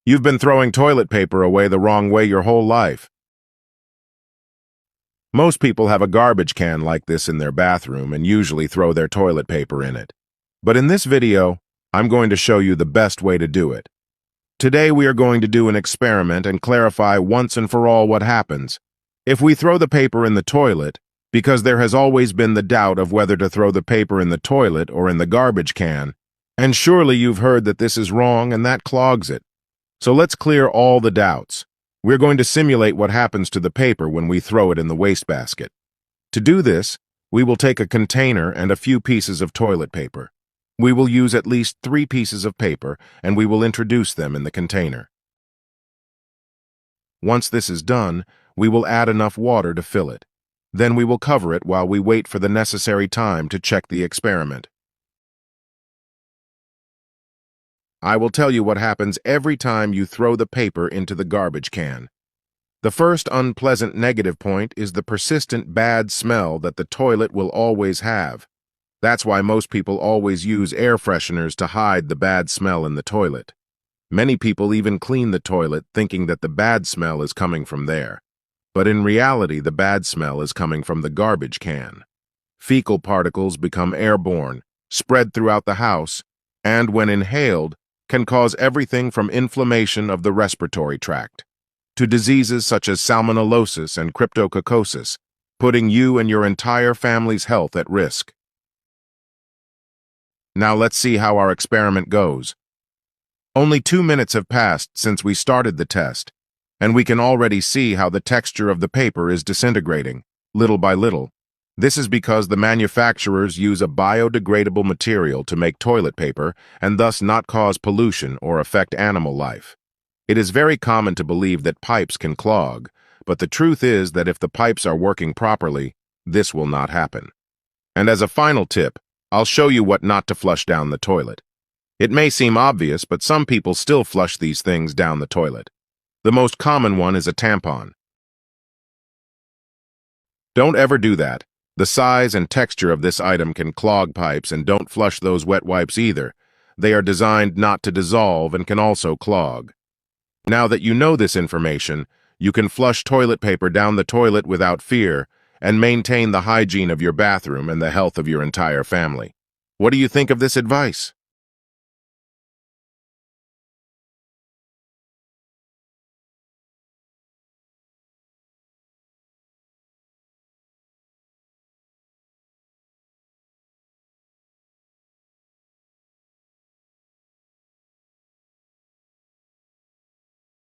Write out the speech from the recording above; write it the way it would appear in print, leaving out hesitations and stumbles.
You've been throwing toilet paper away the wrong way your whole life. Most people have a garbage can like this in their bathroom and usually throw their toilet paper in it. But in this video, I'm going to show you the best way to do it. Today we are going to do an experiment and clarify once and for all what happens if we throw the paper in the toilet, because there has always been the doubt of whether to throw the paper in the toilet or in the garbage can. And surely you've heard that this is wrong and that clogs it. So let's clear all the doubts. We're going to simulate what happens to the paper when we throw it in the wastebasket. To do this, we will take a container and a few pieces of toilet paper. We will use at least 3 pieces of paper, and we will introduce them in the container. Once this is done, we will add enough water to fill it. Then we will cover it while we wait for the necessary time to check the experiment. I will tell you what happens every time you throw the paper into the garbage can. The first unpleasant negative point is the persistent bad smell that the toilet will always have. That's why most people always use air fresheners to hide the bad smell in the toilet. Many people even clean the toilet thinking that the bad smell is coming from there. But in reality, the bad smell is coming from the garbage can. Fecal particles become airborne, spread throughout the house, and when inhaled, can cause everything from inflammation of the respiratory tract to diseases such as salmonellosis and cryptococcosis, putting you and your entire family's health at risk. Now let's see how our experiment goes. Only 2 minutes have passed since we started the test, and we can already see how the texture of the paper is disintegrating, little by little. This is because the manufacturers use a biodegradable material to make toilet paper and thus not cause pollution or affect animal life. It is very common to believe that pipes can clog, but the truth is that if the pipes are working properly, this will not happen. And as a final tip, I'll show you what not to flush down the toilet. It may seem obvious, but some people still flush these things down the toilet. The most common one is a tampon. Don't ever do that. The size and texture of this item can clog pipes, and don't flush those wet wipes either. They are designed not to dissolve and can also clog. Now that you know this information, you can flush toilet paper down the toilet without fear and maintain the hygiene of your bathroom and the health of your entire family. What do you think of this advice?